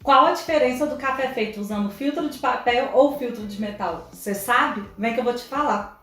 Qual a diferença do café feito usando filtro de papel ou filtro de metal? Você sabe? Vem que eu vou te falar.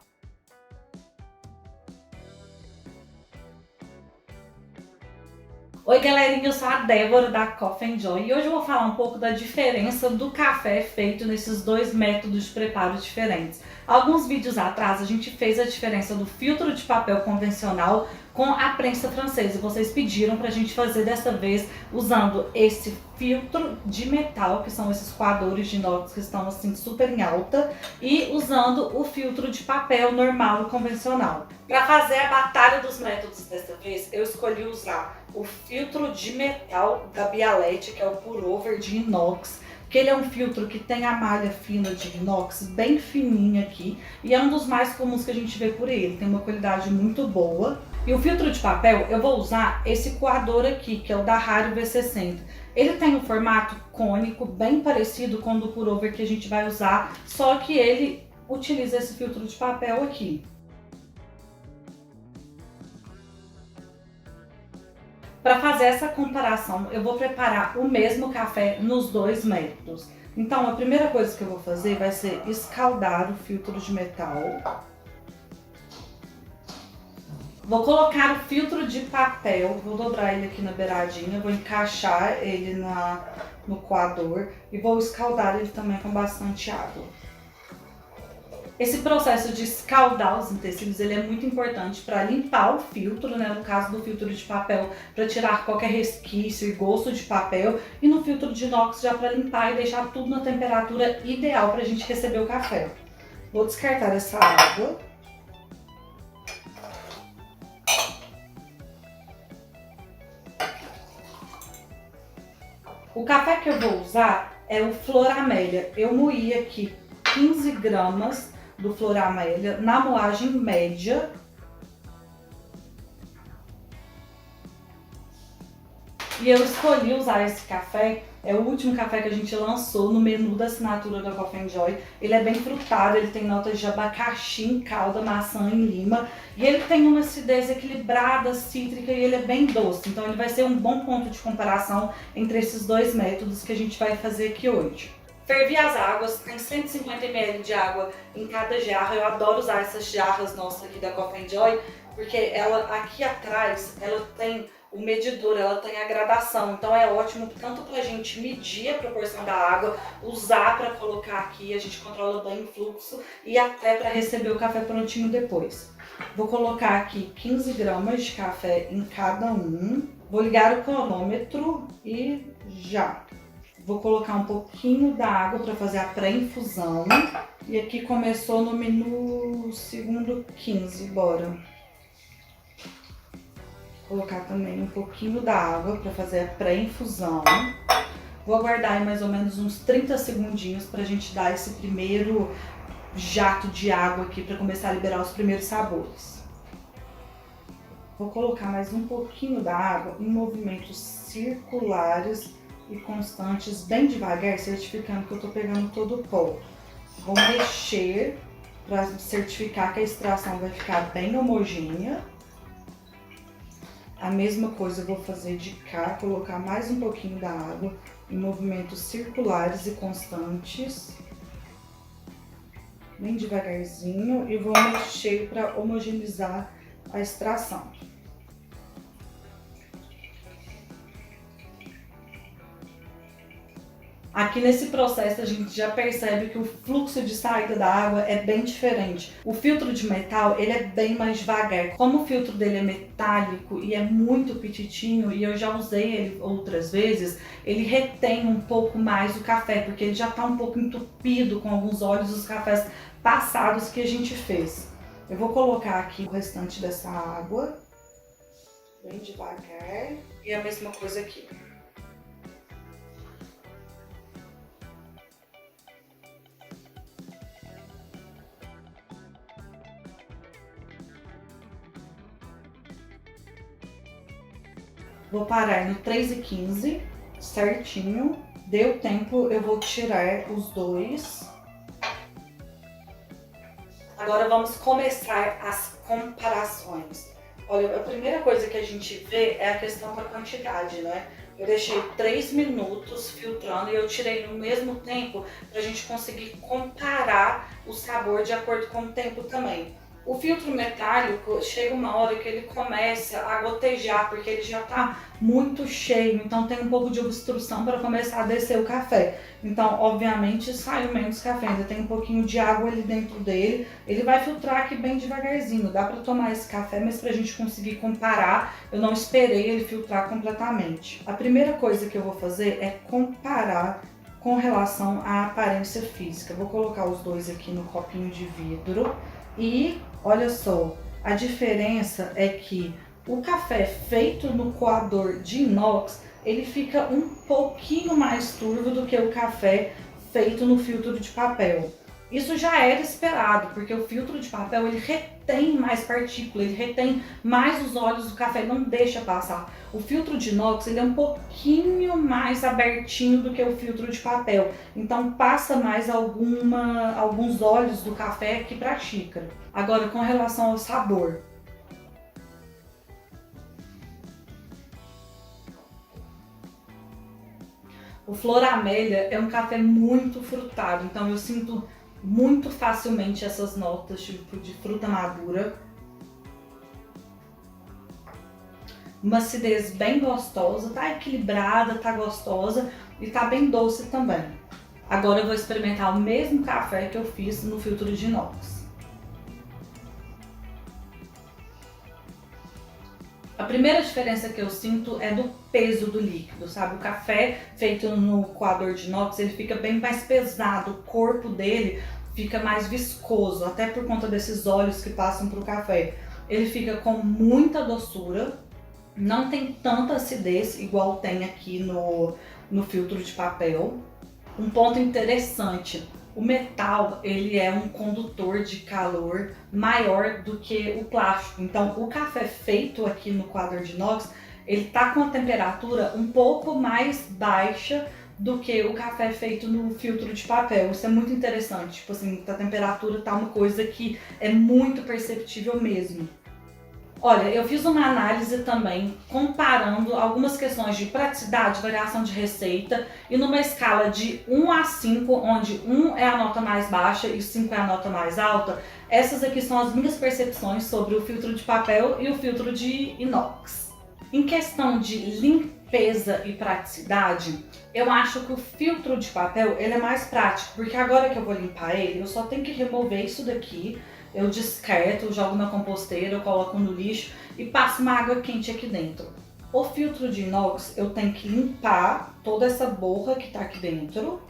Oi galerinha, eu sou a Débora da Coffee Joy e hoje eu vou falar um pouco da diferença do café feito nesses dois métodos de preparo diferentes. Alguns vídeos atrás a gente fez a diferença do filtro de papel convencional com a prensa francesa e vocês pediram pra gente fazer dessa vez usando esse filtro de metal, que são esses coadores de inox que estão assim super em alta, e usando o filtro de papel normal e convencional. Para fazer a batalha dos métodos dessa vez, eu escolhi usar o filtro de metal da Bialetti, que é o Pour Over de inox, que ele é um filtro que tem a malha fina de inox bem fininha aqui e é um dos mais comuns que a gente vê por ele, tem uma qualidade muito boa. E o filtro de papel eu vou usar esse coador aqui, que é o da Hario V60. Ele tem um formato cônico bem parecido com o do Pour Over que a gente vai usar, só que ele utiliza esse filtro de papel aqui. Para fazer essa comparação, eu vou preparar o mesmo café nos dois métodos. Então, a primeira coisa que eu vou fazer vai ser escaldar o filtro de metal. Vou colocar o filtro de papel, vou dobrar ele aqui na beiradinha, vou encaixar ele no coador e vou escaldar ele também com bastante água. Esse processo de escaldar os utensílios ele é muito importante para limpar o filtro, né? No caso do filtro de papel, para tirar qualquer resquício e gosto de papel, e no filtro de inox já para limpar e deixar tudo na temperatura ideal para a gente receber o café. Vou descartar essa água. O café que eu vou usar é o Flor Amélia. Eu moí aqui 15 gramas do Flor Amélia na moagem média. E eu escolhi usar esse café, é o último café que a gente lançou no menu da assinatura da Coffee Joy. Ele é bem frutado, ele tem notas de abacaxi em calda, maçã em lima. E ele tem uma acidez equilibrada, cítrica e ele é bem doce. Então ele vai ser um bom ponto de comparação entre esses dois métodos que a gente vai fazer aqui hoje. Fervi as águas, tem 150 ml de água em cada jarra. Eu adoro usar essas jarras nossas aqui da Coffee Joy, porque ela aqui atrás, ela tem o medidor, ela tem a gradação, então é ótimo tanto pra gente medir a proporção da água, usar para colocar aqui, a gente controla bem o fluxo e até para receber o café prontinho depois. Vou colocar aqui 15 gramas de café em cada um, vou ligar o cronômetro e já! Vou colocar um pouquinho da água para fazer a pré-infusão. E aqui começou no segundo 15, bora. Vou colocar também um pouquinho da água para fazer a pré-infusão. Vou aguardar aí mais ou menos uns 30 segundinhos para a gente dar esse primeiro jato de água aqui para começar a liberar os primeiros sabores. Vou colocar mais um pouquinho da água em movimentos circulares e constantes, bem devagar, certificando que eu tô pegando todo o pó. Vou mexer para certificar que a extração vai ficar bem homogênea. A mesma coisa eu vou fazer de cá, colocar mais um pouquinho da água em movimentos circulares e constantes. Bem devagarzinho e vou mexer para homogeneizar a extração. Aqui nesse processo a gente já percebe que o fluxo de saída da água é bem diferente. O filtro de metal ele é bem mais devagar. Como o filtro dele é metálico e é muito petitinho e eu já usei ele outras vezes, ele retém um pouco mais o café, porque ele já está um pouco entupido com alguns óleos dos cafés passados que a gente fez. Eu vou colocar aqui o restante dessa água, bem devagar, e a mesma coisa aqui. Vou parar no 3:15, certinho. Deu tempo, eu vou tirar os dois. Agora vamos começar as comparações. Olha, a primeira coisa que a gente vê é a questão da quantidade, né? Eu deixei 3 minutos filtrando e eu tirei no mesmo tempo para a gente conseguir comparar o sabor de acordo com o tempo também. O filtro metálico, chega uma hora que ele começa a gotejar, porque ele já está muito cheio, então tem um pouco de obstrução para começar a descer o café. Então, obviamente, sai menos café, ainda tem um pouquinho de água ali dentro dele. Ele vai filtrar aqui bem devagarzinho, dá para tomar esse café, mas para a gente conseguir comparar, eu não esperei ele filtrar completamente. A primeira coisa que eu vou fazer é comparar com relação à aparência física. Vou colocar os dois aqui no copinho de vidro. E olha só, a diferença é que o café feito no coador de inox, ele fica um pouquinho mais turvo do que o café feito no filtro de papel. Isso já era esperado, porque o filtro de papel ele retém mais partícula, ele retém mais os óleos do café, não deixa passar. O filtro de inox ele é um pouquinho mais abertinho do que o filtro de papel, então passa mais alguns óleos do café aqui para a xícara. Agora, com relação ao sabor, o Flor Amélia é um café muito frutado, então eu sinto muito facilmente essas notas tipo de fruta madura. Uma acidez bem gostosa, tá equilibrada, tá gostosa e tá bem doce também. Agora eu vou experimentar o mesmo café que eu fiz no filtro de inox. A primeira diferença que eu sinto é do peso do líquido, sabe? O café feito no coador de inox, ele fica bem mais pesado, o corpo dele fica mais viscoso, até por conta desses óleos que passam para o café. Ele fica com muita doçura, não tem tanta acidez igual tem aqui no filtro de papel. Um ponto interessante, o metal ele é um condutor de calor maior do que o plástico. Então o café feito aqui no coador de inox, ele tá com a temperatura um pouco mais baixa do que o café feito no filtro de papel. Isso é muito interessante, tipo assim, a temperatura tá uma coisa que é muito perceptível mesmo. Olha, eu fiz uma análise também comparando algumas questões de praticidade, variação de receita e numa escala de 1 a 5, onde 1 é a nota mais baixa e 5 é a nota mais alta. Essas aqui são as minhas percepções sobre o filtro de papel e o filtro de inox. Em questão de limpeza e praticidade, eu acho que o filtro de papel ele é mais prático, porque agora que eu vou limpar ele, eu só tenho que remover isso daqui. Eu descarto, jogo na composteira, eu coloco no lixo e passo uma água quente aqui dentro. O filtro de inox, eu tenho que limpar toda essa borra que tá aqui dentro.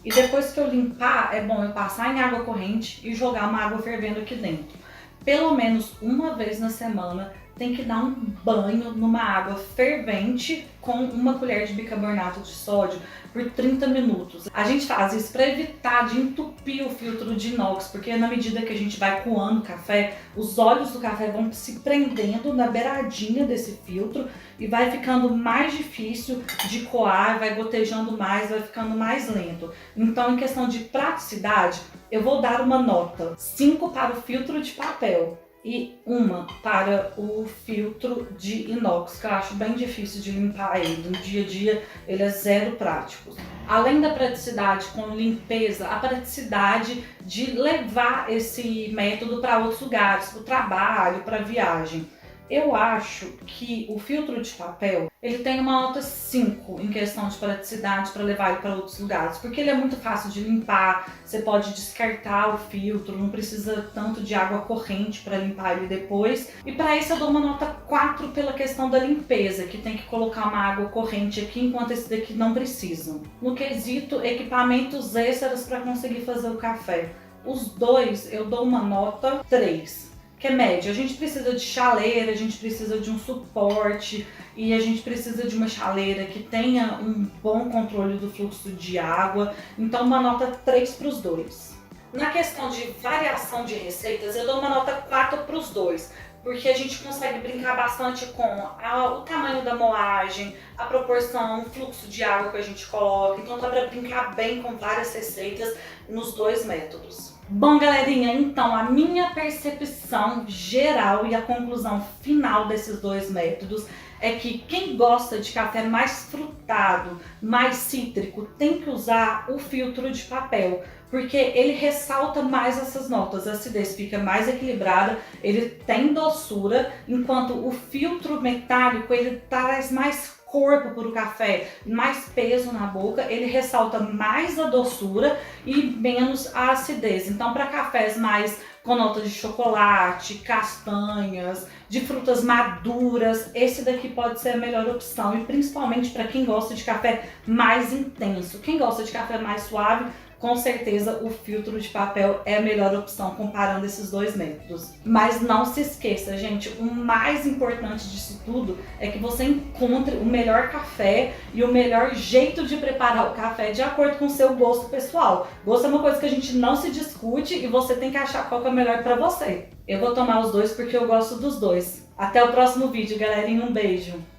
E depois que eu limpar, é bom eu passar em água corrente e jogar uma água fervendo aqui dentro. Pelo menos uma vez na semana, tem que dar um banho numa água fervente com uma colher de bicarbonato de sódio por 30 minutos. A gente faz isso para evitar de entupir o filtro de inox, porque na medida que a gente vai coando o café, os óleos do café vão se prendendo na beiradinha desse filtro e vai ficando mais difícil de coar, vai gotejando mais, vai ficando mais lento. Então, em questão de praticidade, eu vou dar uma nota 5 para o filtro de papel e 1 para o filtro de inox, que eu acho bem difícil de limpar ele. No dia a dia ele é zero prático. Além da praticidade com limpeza, a praticidade de levar esse método para outros lugares, para o trabalho, para viagem. Eu acho que o filtro de papel, ele tem uma nota 5 em questão de praticidade para levar ele para outros lugares, porque ele é muito fácil de limpar, você pode descartar o filtro, não precisa tanto de água corrente para limpar ele depois. E para isso eu dou uma nota 4 pela questão da limpeza, que tem que colocar uma água corrente aqui, enquanto esse daqui não precisa. No quesito equipamentos extras para conseguir fazer o café, os dois eu dou uma nota 3. Que é média. A gente precisa de chaleira, a gente precisa de um suporte e a gente precisa de uma chaleira que tenha um bom controle do fluxo de água. Então, uma nota 3 para os dois. Na questão de variação de receitas, eu dou uma nota 4 para os dois, porque a gente consegue brincar bastante com o tamanho da moagem, a proporção, o fluxo de água que a gente coloca. Então, dá para brincar bem com várias receitas nos dois métodos. Bom, galerinha, então a minha percepção geral e a conclusão final desses dois métodos é que quem gosta de café mais frutado, mais cítrico, tem que usar o filtro de papel, porque ele ressalta mais essas notas, a acidez fica mais equilibrada, ele tem doçura, enquanto o filtro metálico ele traz mais corpo para o café, mais peso na boca, ele ressalta mais a doçura e menos a acidez. Então, para cafés mais com notas de chocolate, castanhas, de frutas maduras, esse daqui pode ser a melhor opção, e principalmente para quem gosta de café mais intenso. Quem gosta de café mais suave, com certeza o filtro de papel é a melhor opção comparando esses dois métodos. Mas não se esqueça, gente, o mais importante disso tudo é que você encontre o melhor café e o melhor jeito de preparar o café de acordo com o seu gosto pessoal. Gosto é uma coisa que a gente não se discute e você tem que achar qual que é o melhor para você. Eu vou tomar os dois porque eu gosto dos dois. Até o próximo vídeo, galerinha. Um beijo!